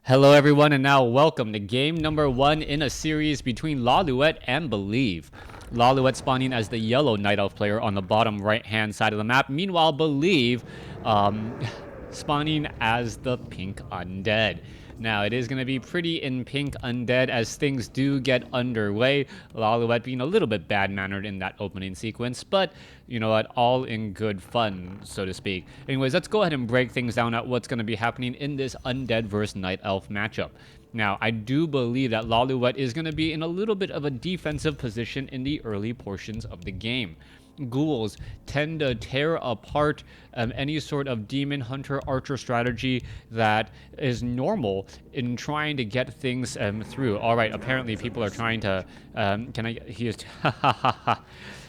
Hello everyone, and now welcome to game number 1 in a series between Lawliet and Believe. Lawliet spawning as the yellow Night Elf player on the bottom right hand side of the map. Meanwhile, Believe spawning as the pink Undead. Now, it is going to be pretty in pink Undead as things do get underway. Lawliet being a little bit bad-mannered in that opening sequence, but you know what, all in good fun, so to speak. Anyways, let's go ahead and break things down at what's going to be happening in this Undead versus Night Elf matchup. Now, I do believe that Lawliet is going to be in a little bit of a defensive position in the early portions of the game. Ghouls tend to tear apart any sort of demon hunter archer strategy that is normal in trying to get things through. All right, apparently people are trying to he is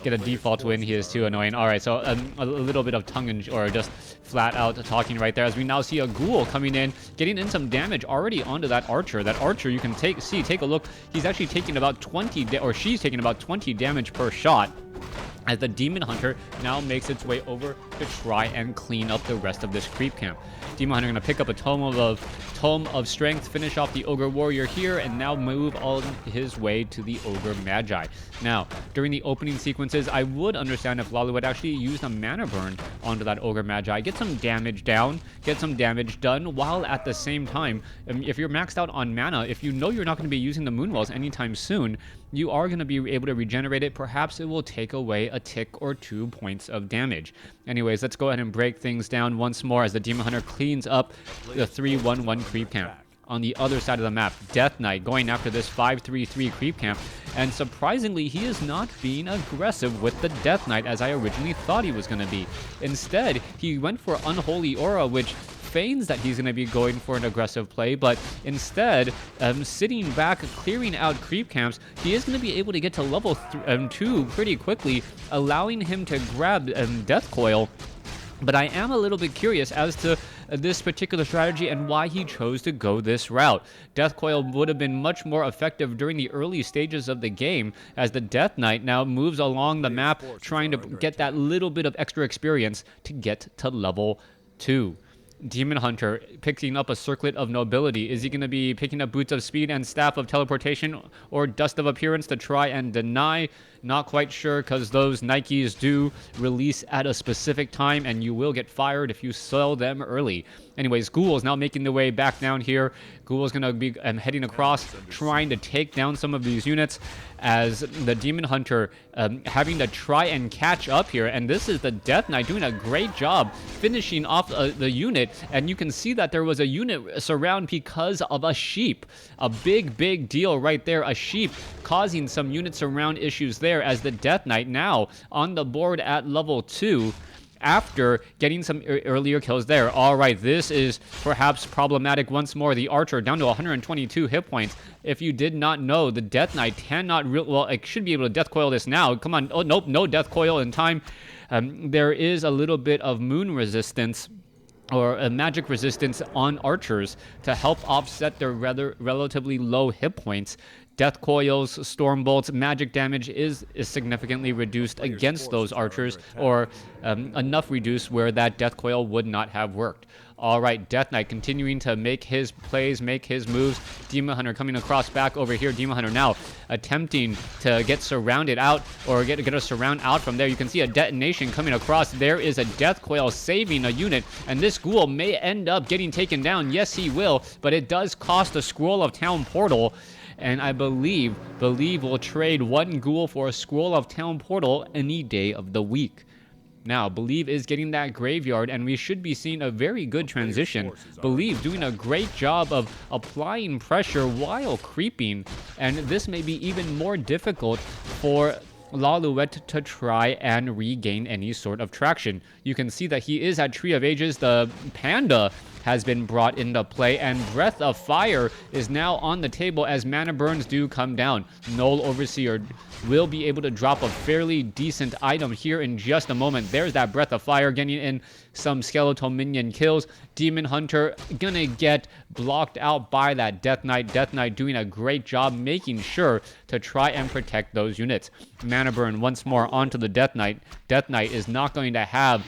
get a default win. He is too annoying. All right, so a little bit of tongue or just flat out talking right there as we now see a ghoul coming in, getting in some damage already onto that archer. That archer, you can take a look. He's actually taking about 20 or she's taking about 20 damage per shot, as the Demon Hunter now makes its way over to try and clean up the rest of this creep camp. Demon Hunter going to pick up a Tome of Strength, finish off the Ogre Warrior here, and now move on his way to the Ogre Magi. Now, during the opening sequences, I would understand if Lawliet actually used a mana burn onto that Ogre Magi. Get some damage down, get some damage done, while at the same time, if you're maxed out on mana, if you know you're not going to be using the Moonwells anytime soon, you are going to be able to regenerate it. Perhaps it will take away a tick or 2 points of damage. Anyways, let's go ahead and break things down once more as the Demon Hunter cleans up the 3-1-1 creep camp. On the other side of the map, Death Knight going after this 5-3-3 creep camp, and surprisingly, he is not being aggressive with the Death Knight as I originally thought he was going to be. Instead, he went for Unholy Aura, which feigns that he's going to be going for an aggressive play, but instead, sitting back, clearing out creep camps, he is going to be able to get to level 2 pretty quickly, allowing him to grab Death Coil. But I am a little bit curious as to this particular strategy and why he chose to go this route. Death Coil would have been much more effective during the early stages of the game, as the Death Knight now moves along the map trying to get that little bit of extra experience to get to level 2. Demon Hunter picking up a Circlet of Nobility. Is he going to be picking up Boots of Speed and Staff of Teleportation or Dust of Appearance to try and deny? Not quite sure, because those Nikes do release at a specific time and you will get fired if you sell them early. Anyways, Ghouls now making their way back down here. Ghouls going to be heading across, trying to take down some of these units, as the Demon Hunter having to try and catch up here. And this is the Death Knight doing a great job finishing off the unit. And you can see that there was a unit surround because of a sheep. A big deal right there. A sheep causing some unit surround issues there, as the Death Knight now on the board at level 2. After getting some earlier kills there. All right, this is perhaps problematic once more. The Archer down to 122 hit points. If you did not know, the Death Knight cannot well, it should be able to Death Coil this now. Come on. Oh, nope, no Death Coil in time. There is a little bit of moon resistance or a magic resistance on archers to help offset their relatively low hit points. Death Coils, Storm Bolts, magic damage is significantly reduced against those archers, or enough reduced where that Death Coil would not have worked. All right, Death Knight continuing to make his plays, make his moves. Demon Hunter coming across back over here. Demon Hunter now attempting to get surrounded out, or get a surround out from there. You can see a detonation coming across. There is a Death Coil saving a unit, and this ghoul may end up getting taken down. Yes, he will, but it does cost a Scroll of Town Portal. And I believe will trade one ghoul for a Scroll of Town Portal any day of the week. Now, Believe is getting that graveyard, and we should be seeing a very good transition. Believe doing a great job of applying pressure while creeping, and this may be even more difficult for Lawliet to try and regain any sort of traction. You can see that he is at Tree of Ages. The Panda has been brought into play, and Breath of Fire is now on the table as mana burns do come down. Null Overseer will be able to drop a fairly decent item here in just a moment. There's that Breath of Fire getting in some skeletal minion kills. Demon Hunter gonna get blocked out by that Death Knight. Death Knight doing a great job making sure to try and protect those units. Mana burn once more onto the Death Knight. Death Knight is not going to have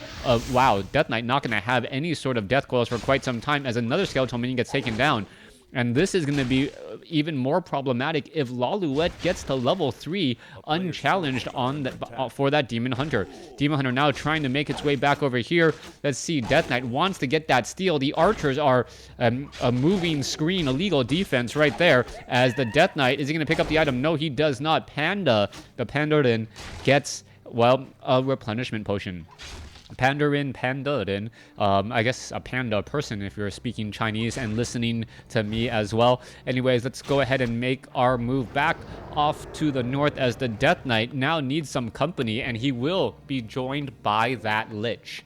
Death Knight not going to have any sort of death coils for quite some time, as another skeletal minion gets taken down. And this is going to be even more problematic if Lawliet gets to level 3 unchallenged on for that Demon Hunter. Demon Hunter now trying to make its way back over here. Let's see, Death Knight wants to get that steal. The archers are a moving screen, illegal defense right there. As the Death Knight, is he going to pick up the item? No, he does not. Panda, the Pandarin, gets, well, a replenishment potion. Pandarin, I guess a panda person if you're speaking Chinese and listening to me as well. Anyways, let's go ahead and make our move back off to the north as the Death Knight now needs some company, and he will be joined by that Lich.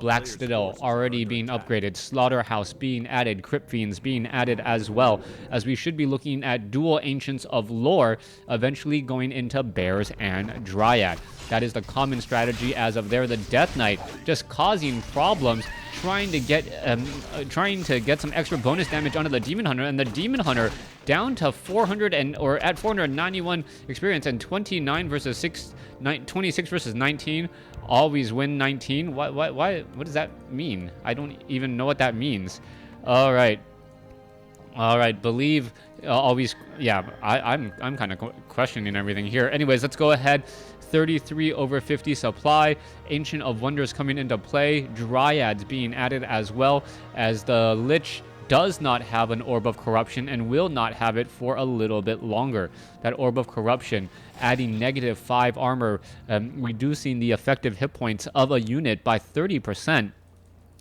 Black Citadel already being upgraded, Slaughterhouse being added, Crypt Fiends being added as well, as we should be looking at dual Ancients of Lore, eventually going into Bears and Dryad. That is the common strategy as of there. The Death Knight just causing problems, trying to get some extra bonus damage onto the Demon Hunter, and the Demon Hunter down to 491 experience and 26 versus 19. Always win 19. What does that mean? I don't even know what that means. All right, believe always. Yeah, I'm kind of questioning everything here. Anyways, let's go ahead. 33 over 50 supply, Ancient of Wonders coming into play, Dryads being added as well, as the Lich does not have an Orb of Corruption and will not have it for a little bit longer. That Orb of Corruption adding -5 armor, reducing the effective hit points of a unit by 30%.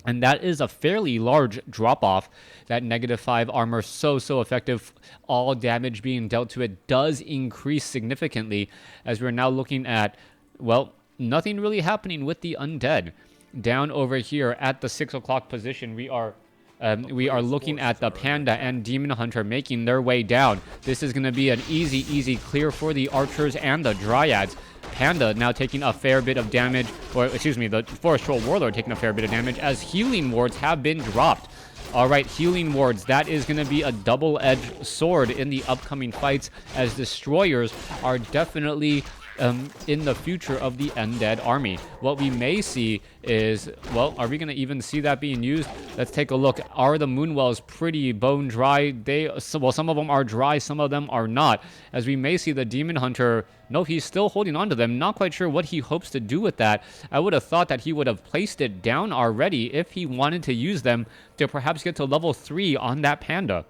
And that is a fairly large drop-off. That -5 armor, so effective. All damage being dealt to it does increase significantly, as we're now looking at, well, nothing really happening with the Undead. Down over here at the 6 o'clock position, we are looking at the Panda and Demon Hunter making their way down. This is going to be an easy clear for the Archers and the Dryads. Panda now taking a fair bit of damage, or excuse me, the Forest Troll Warlord taking a fair bit of damage as healing wards have been dropped. All right, healing wards, that is going to be a double-edged sword in the upcoming fights, as destroyers are definitely in the future of the Undead army. What we may see is, well, are we going to even see that being used? Let's take a look. Are the Moonwells pretty bone dry? Well, some of them are dry, some of them are not. As we may see the Demon Hunter, no, he's still holding on to them. Not quite sure what he hopes to do with that. I would have thought that he would have placed it down already if he wanted to use them to perhaps get to level 3 on that Panda.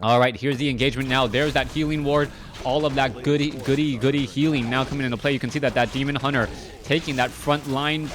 All right, here's the engagement now. There's that healing ward. All of that goody healing now coming into play. You can see that Demon Hunter taking that front line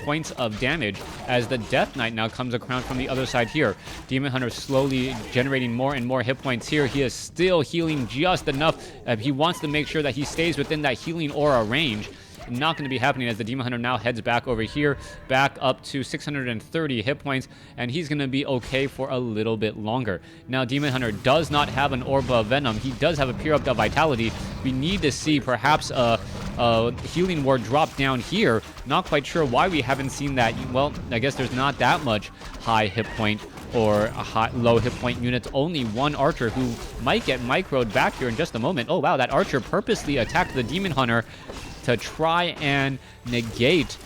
points of damage as the Death Knight now comes around from the other side here. Demon Hunter slowly generating more and more hit points here. He is still healing just enough. He wants to make sure that he stays within that healing aura range. Not going to be happening as the Demon Hunter now heads back over here, back up to 630 hit points, and he's going to be okay for a little bit longer. Now, Demon Hunter does not have an Orb of Venom. He does have a Pure Up to Vitality. We need to see perhaps a healing ward drop down here. Not quite sure why we haven't seen that. Well, I guess there's not that much high hit point or low hit point units. Only one Archer who might get microed back here in just a moment. Oh, wow, that Archer purposely attacked the Demon Hunter to try and negate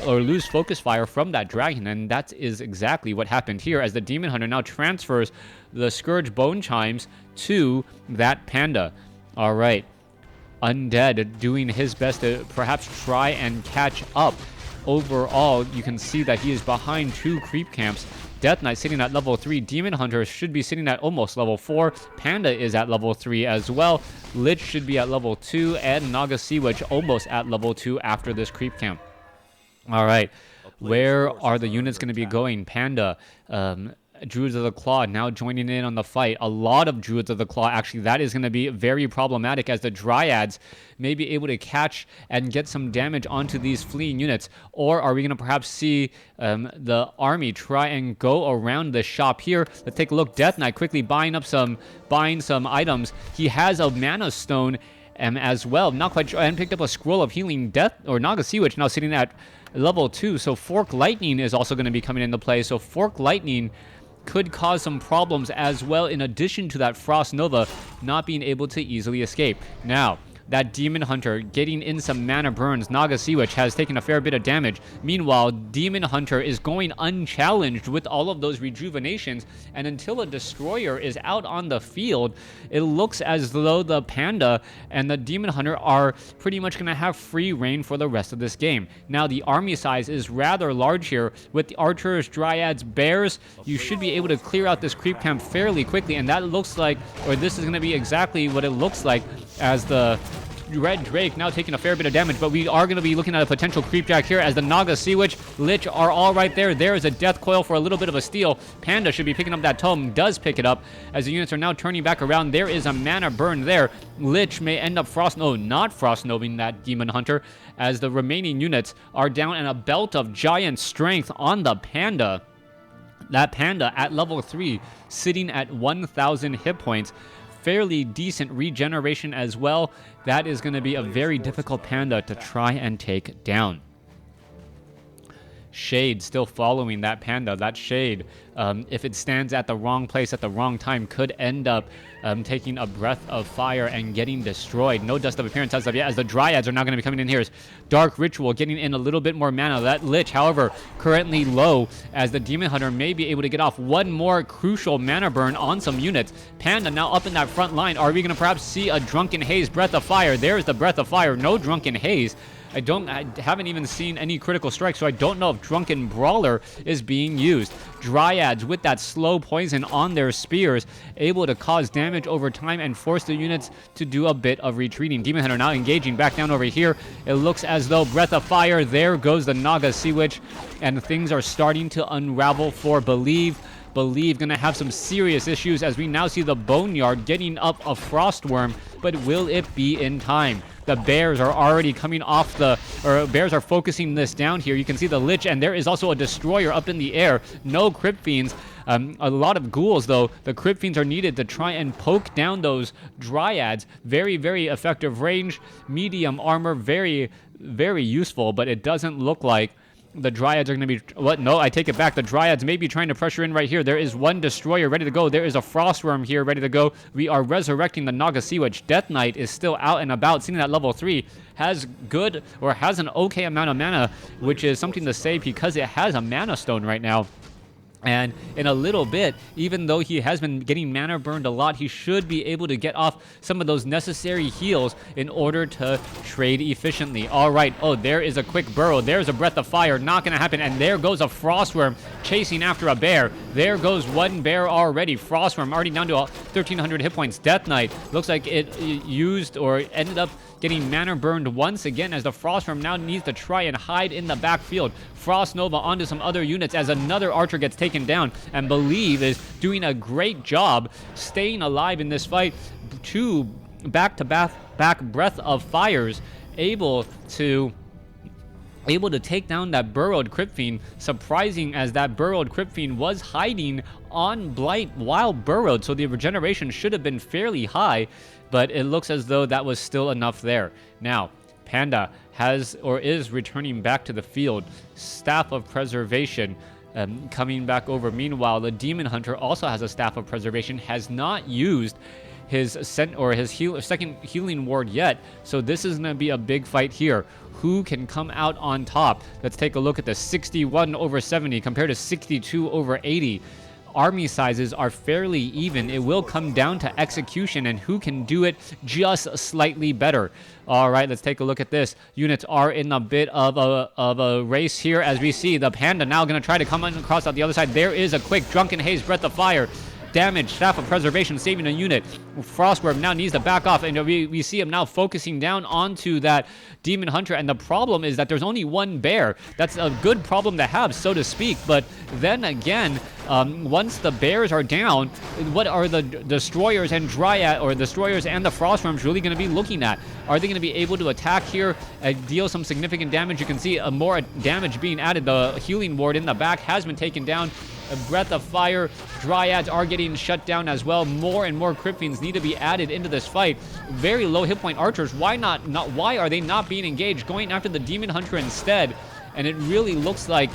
or lose focus fire from that dragon, and that is exactly what happened here as the Demon Hunter now transfers the Scourge Bone Chimes to that Panda. All right, Undead doing his best to perhaps try and catch up. Overall, you can see that he is behind 2 creep camps. Death Knight sitting at level 3. Demon Hunter should be sitting at almost level 4. Panda is at level 3 as well. Lich should be at level 2. And Naga Sea Witch almost at level 2 after this creep camp. All right. Where are the units going to be going? Panda, Druids of the Claw now joining in on the fight. A lot of Druids of the Claw, actually. That is going to be very problematic as the Dryads may be able to catch and get some damage onto these fleeing units. Or are we going to perhaps see the army try and go around the shop here? Let's take a look. Death Knight quickly buying some items. He has a Mana Stone as well. Not quite sure. And picked up a Scroll of Healing. Death or Naga Sea Witch now sitting at level 2. So Fork Lightning is also going to be coming into play. So Fork Lightning could cause some problems as well, in addition to that Frost Nova not being able to easily escape. Now, that Demon Hunter getting in some mana burns. Naga Sea Witch has taken a fair bit of damage. Meanwhile, Demon Hunter is going unchallenged with all of those rejuvenations, and until a destroyer is out on the field, it looks as though the Panda and the Demon Hunter are pretty much going to have free reign for the rest of this game. Now, the army size is rather large here. With the archers, dryads, bears, you should be able to clear out this creep camp fairly quickly, and that looks like, or this is going to be exactly what it looks like, as the Red Drake now taking a fair bit of damage, but we are going to be looking at a potential creepjack here as the Naga Sea Witch, Lich are all right there. There is a Death Coil for a little bit of a steal. Panda should be picking up that tome, does pick it up as the units are now turning back around. There is a mana burn there. Lich may end up not Frost Noving that Demon Hunter, as the remaining units are down and a belt of giant strength on the Panda. That Panda at level 3 sitting at 1,000 hit points. Fairly decent regeneration as well. That is going to be a very difficult Panda to try and take down. Shade still following that Panda. That Shade, if it stands at the wrong place at the wrong time, could end up taking a breath of fire and getting destroyed. No Dust of Appearance as of yet, as the Dryads are now going to be coming in here. Dark Ritual getting in a little bit more mana. That Lich, however, currently low, as the Demon Hunter may be able to get off one more crucial mana burn on some units. Panda now up in that front line. Are we going to perhaps see a Drunken Haze Breath of Fire? There's the Breath of Fire. No Drunken Haze. I haven't even seen any critical strikes, so I don't know if Drunken Brawler is being used. Dryads with that slow poison on their spears, able to cause damage over time and force the units to do a bit of retreating. Demon Hunter now engaging back down over here. It looks as though Breath of Fire, there goes the Naga Sea Witch, and things are starting to unravel for Believe. Believe gonna have some serious issues as we now see the Boneyard getting up a Frostworm, but will it be in time? The bears are already coming off bears are focusing this down here. You can see the Lich, and there is also a destroyer up in the air. No Crypt Fiends. A lot of ghouls, though. The Crypt Fiends are needed to try and poke down those Dryads. Very, very effective range. Medium armor, very, very useful, but it doesn't look like the Dryads are going to be... What? No, I take it back. The Dryads may be trying to pressure in right here. There is one Destroyer ready to go. There is a Frostworm here ready to go. We are resurrecting the Naga Sea Witch. Death Knight is still out and about, sitting at level 3. Has an okay amount of mana, which is something to say because it has a Mana Stone right now. And in a little bit, even though he has been getting mana burned a lot, he should be able to get off some of those necessary heals in order to trade efficiently. All right. Oh, there is a quick burrow. There's a Breath of Fire. Not going to happen. And there goes a Frostworm chasing after a bear. There goes one bear already. Frostworm already down to 1,300 hit points. Death Knight looks like it used or ended up getting mana burned once again as the Frostworm now needs to try and hide in the backfield. Frost Nova onto some other units as another archer gets taken down, and Believe is doing a great job staying alive in this fight. Two back-to-back Breath of Fires, able to take down that burrowed Crypt Fiend. Surprising, as that burrowed Crypt Fiend was hiding on Blight while burrowed, so the regeneration should have been fairly high, but it looks as though that was still enough there. Now, Panda is returning back to the field. Staff of Preservation coming back over. Meanwhile, the Demon Hunter also has a Staff of Preservation, has not used his second healing ward yet, so this is going to be a big fight here. Who can come out on top? Let's take a look at the 61 over 70 compared to 62 over 80. Army sizes are fairly even. It will come down to execution and who can do it just slightly better. All right, let's take a look at this. Units are in a bit of a race here, as we see the Panda now going to try to come across out the other side. There is a quick Drunken Haze Breath of Fire. Damage, Staff of Preservation saving a unit. Frostworm now needs to back off, and we see him now focusing down onto that Demon Hunter, and the problem is that there's only one bear. That's a good problem to have, so to speak, but then again, once the bears are down, what are the Destroyers and Dryad, or Destroyers and the Frostworms really going to be looking at? Are they going to be able to attack here, deal some significant damage? You can see more damage being added. The healing ward in the back has been taken down. A Breath of Fire, Dryads are getting shut down as well. More and more Crypt Fiends need to be added into this fight. Very low hit point archers. Why are they not being engaged? Going after the Demon Hunter instead. And it really looks like,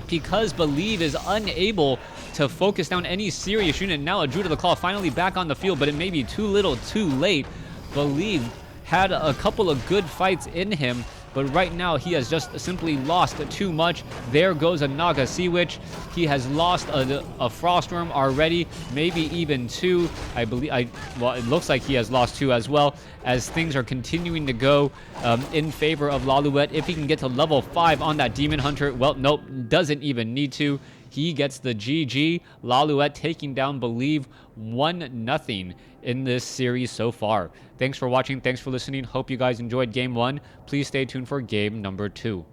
because Believe is unable to focus down any serious unit. Now a Druid of the Claw finally back on the field, but it may be too little too late. Believe had a couple of good fights in him, but right now he has just simply lost too much. There goes a Naga Sea Witch. He has lost a Frost Worm already, maybe even 2. Well, it looks like he has lost 2 as well, as things are continuing to go in favor of Lawliet. If he can get to level 5 on that Demon Hunter, well, nope, doesn't even need to. He gets the GG. Lawliet taking down Believe 1-0 in this series so far. Thanks for watching. Thanks for listening. Hope you guys enjoyed game 1. Please stay tuned for game number 2.